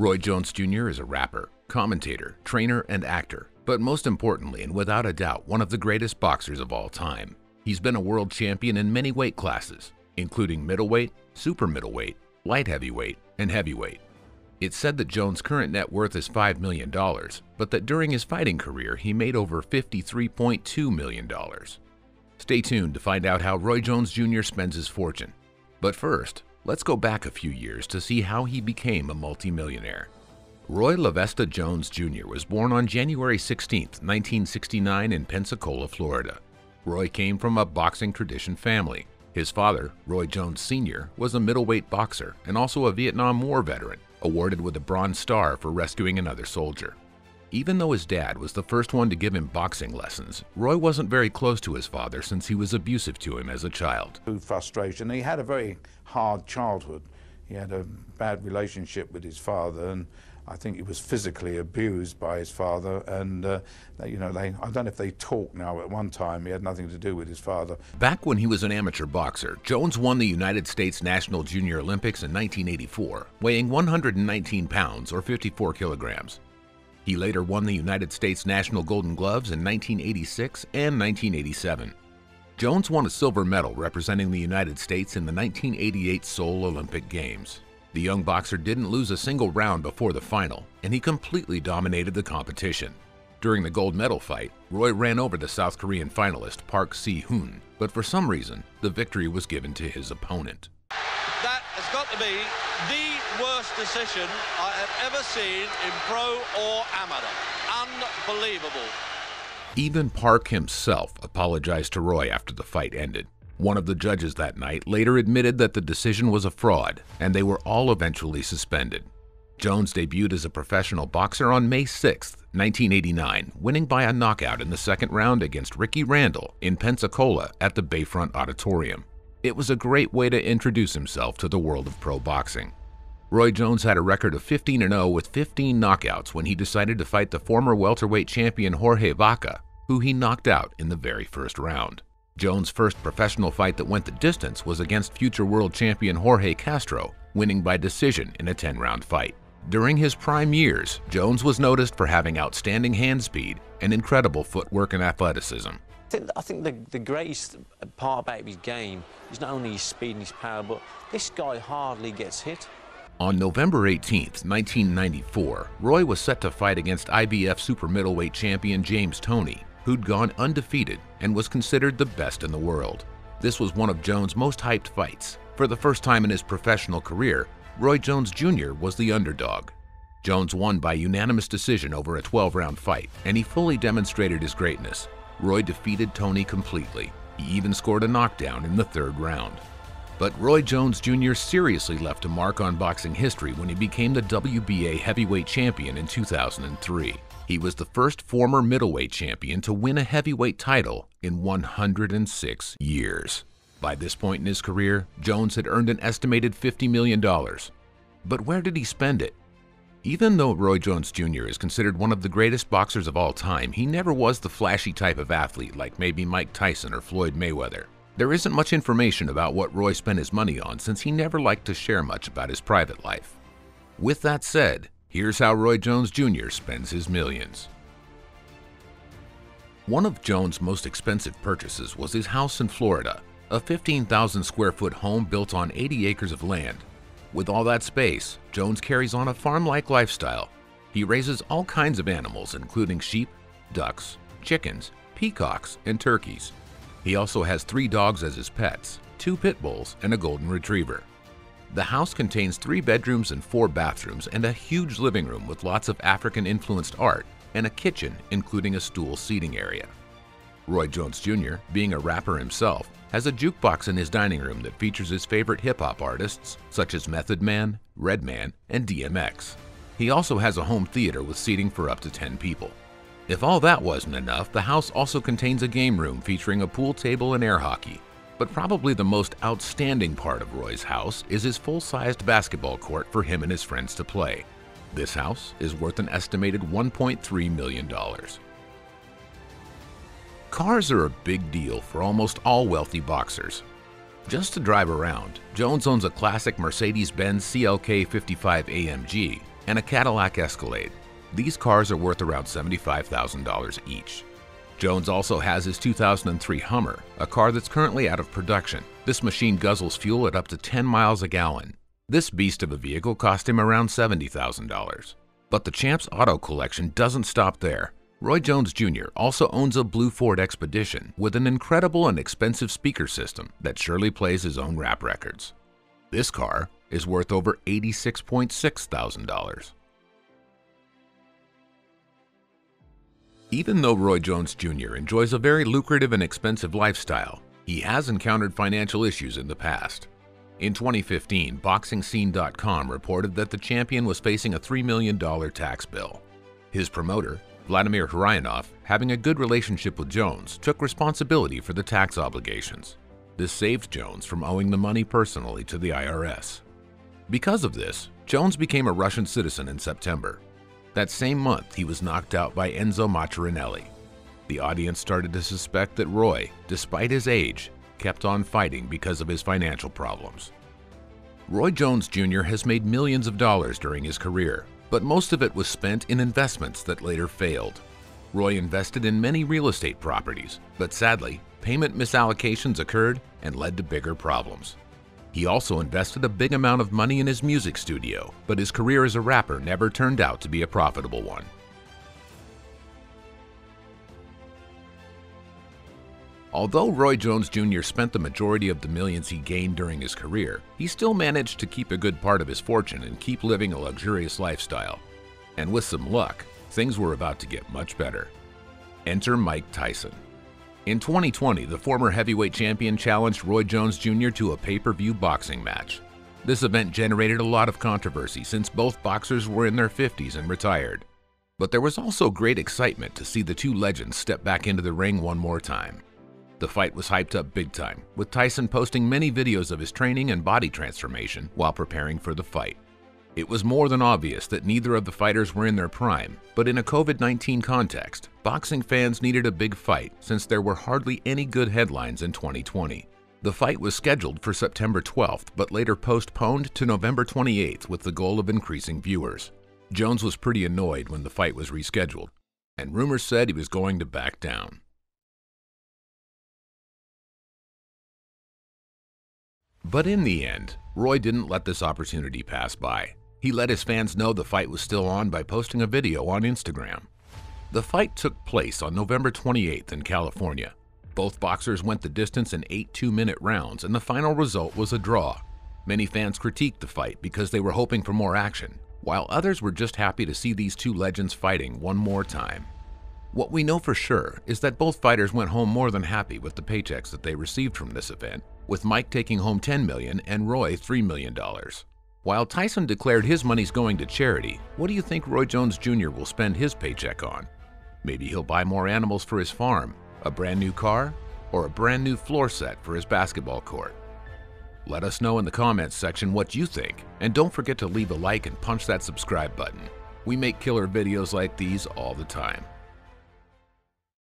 Roy Jones Jr. is a rapper, commentator, trainer, and actor, but most importantly and without a doubt one of the greatest boxers of all time. He's been a world champion in many weight classes, including middleweight, super middleweight, light heavyweight, and heavyweight. It's said that Jones' current net worth is $5 million, but that during his fighting career he made over $53.2 million. Stay tuned to find out how Roy Jones Jr. spends his fortune. But first, let's go back a few years to see how he became a multimillionaire. Roy Levesta Jones Jr. was born on January 16, 1969 in Pensacola, Florida. Roy came from a boxing tradition family. His father, Roy Jones Sr., was a middleweight boxer and also a Vietnam War veteran, awarded with a Bronze Star for rescuing another soldier. Even though his dad was the first one to give him boxing lessons, Roy wasn't very close to his father since he was abusive to him as a child. Through frustration, he had a very hard childhood. He had a bad relationship with his father, and I think he was physically abused by his father. And I don't know if they talk now. At one time, he had nothing to do with his father. Back when he was an amateur boxer, Jones won the United States National Junior Olympics in 1984, weighing 119 pounds or 54 kilograms. He later won the United States National Golden Gloves in 1986 and 1987. Jones won a silver medal representing the United States in the 1988 Seoul Olympic Games. The young boxer didn't lose a single round before the final, and he completely dominated the competition. During the gold medal fight, Roy ran over the South Korean finalist Park Si-hoon, but for some reason, the victory was given to his opponent. That has got to be the worst decision I have ever seen in pro or amateur. Unbelievable. Even Park himself apologized to Roy after the fight ended. One of the judges that night later admitted that the decision was a fraud, and they were all eventually suspended. Jones debuted as a professional boxer on May 6, 1989, winning by a knockout in the second round against Ricky Randall in Pensacola at the Bayfront Auditorium. It was a great way to introduce himself to the world of pro boxing. Roy Jones had a record of 15-0 with 15 knockouts when he decided to fight the former welterweight champion Jorge Vaca, who he knocked out in the very first round. Jones' first professional fight that went the distance was against future world champion Jorge Castro, winning by decision in a 10-round fight. During his prime years, Jones was noticed for having outstanding hand speed and incredible footwork and athleticism. I think the greatest part about his game is not only his speed and his power, but this guy hardly gets hit. On November 18, 1994, Roy was set to fight against IBF super middleweight champion James Toney, who'd gone undefeated and was considered the best in the world. This was one of Jones' most hyped fights. For the first time in his professional career, Roy Jones Jr. was the underdog. Jones won by unanimous decision over a 12-round fight, and he fully demonstrated his greatness. Roy defeated Toney completely. He even scored a knockdown in the third round. But Roy Jones Jr. seriously left a mark on boxing history when he became the WBA heavyweight champion in 2003. He was the first former middleweight champion to win a heavyweight title in 106 years. By this point in his career, Jones had earned an estimated $50 million. But where did he spend it? Even though Roy Jones Jr. is considered one of the greatest boxers of all time, he never was the flashy type of athlete like maybe Mike Tyson or Floyd Mayweather. There isn't much information about what Roy spent his money on since he never liked to share much about his private life. With that said, here's how Roy Jones Jr. spends his millions. One of Jones' most expensive purchases was his house in Florida, a 15,000 square foot home built on 80 acres of land. With all that space, Jones carries on a farm-like lifestyle. He raises all kinds of animals, including sheep, ducks, chickens, peacocks, and turkeys. He also has 3 dogs as his pets, 2 pit bulls, and a golden retriever. The house contains 3 bedrooms and 4 bathrooms and a huge living room with lots of African-influenced art and a kitchen, including a stool seating area. Roy Jones Jr., being a rapper himself, has a jukebox in his dining room that features his favorite hip-hop artists such as Method Man, Redman, and DMX. He also has a home theater with seating for up to 10 people. If all that wasn't enough, the house also contains a game room featuring a pool table and air hockey. But probably the most outstanding part of Roy's house is his full-sized basketball court for him and his friends to play. This house is worth an estimated $1.3 million. Cars are a big deal for almost all wealthy boxers. Just to drive around, Jones owns a classic Mercedes-Benz CLK 55 AMG and a Cadillac Escalade. These cars are worth around $75,000 each. Jones also has his 2003 Hummer, a car that's currently out of production. This machine guzzles fuel at up to 10 miles a gallon. This beast of a vehicle cost him around $70,000. But the champ's auto collection doesn't stop there. Roy Jones Jr. also owns a blue Ford Expedition with an incredible and expensive speaker system that surely plays his own rap records. This car is worth over $86.6 thousand. Even though Roy Jones Jr. enjoys a very lucrative and expensive lifestyle, he has encountered financial issues in the past. In 2015, BoxingScene.com reported that the champion was facing a $3 million tax bill. His promoter, Vladimir Huryanov, having a good relationship with Jones, took responsibility for the tax obligations. This saved Jones from owing the money personally to the IRS. Because of this, Jones became a Russian citizen in September. That same month, he was knocked out by Enzo Mattarelli. The audience started to suspect that Roy, despite his age, kept on fighting because of his financial problems. Roy Jones Jr. has made millions of dollars during his career, but most of it was spent in investments that later failed. Roy invested in many real estate properties, but sadly, payment misallocations occurred and led to bigger problems. He also invested a big amount of money in his music studio, but his career as a rapper never turned out to be a profitable one. Although Roy Jones Jr. spent the majority of the millions he gained during his career, he still managed to keep a good part of his fortune and keep living a luxurious lifestyle. And with some luck, things were about to get much better. Enter Mike Tyson. In 2020, the former heavyweight champion challenged Roy Jones Jr. to a pay-per-view boxing match. This event generated a lot of controversy since both boxers were in their 50s and retired. But there was also great excitement to see the two legends step back into the ring one more time. The fight was hyped up big time, with Tyson posting many videos of his training and body transformation while preparing for the fight. It was more than obvious that neither of the fighters were in their prime, but in a COVID-19 context, boxing fans needed a big fight since there were hardly any good headlines in 2020. The fight was scheduled for September 12th, but later postponed to November 28th with the goal of increasing viewers. Jones was pretty annoyed when the fight was rescheduled, and rumors said he was going to back down. But in the end, Roy didn't let this opportunity pass by. He let his fans know the fight was still on by posting a video on Instagram. The fight took place on November 28th in California. Both boxers went the distance in 8 two-minute rounds, and the final result was a draw. Many fans critiqued the fight because they were hoping for more action, while others were just happy to see these two legends fighting one more time. What we know for sure is that both fighters went home more than happy with the paychecks that they received from this event, with Mike taking home $10 million and Roy $3 million. While Tyson declared his money's going to charity, what do you think Roy Jones Jr. will spend his paycheck on? Maybe he'll buy more animals for his farm, a brand new car, or a brand new floor set for his basketball court. Let us know in the comments section what you think, and don't forget to leave a like and punch that subscribe button. We make killer videos like these all the time.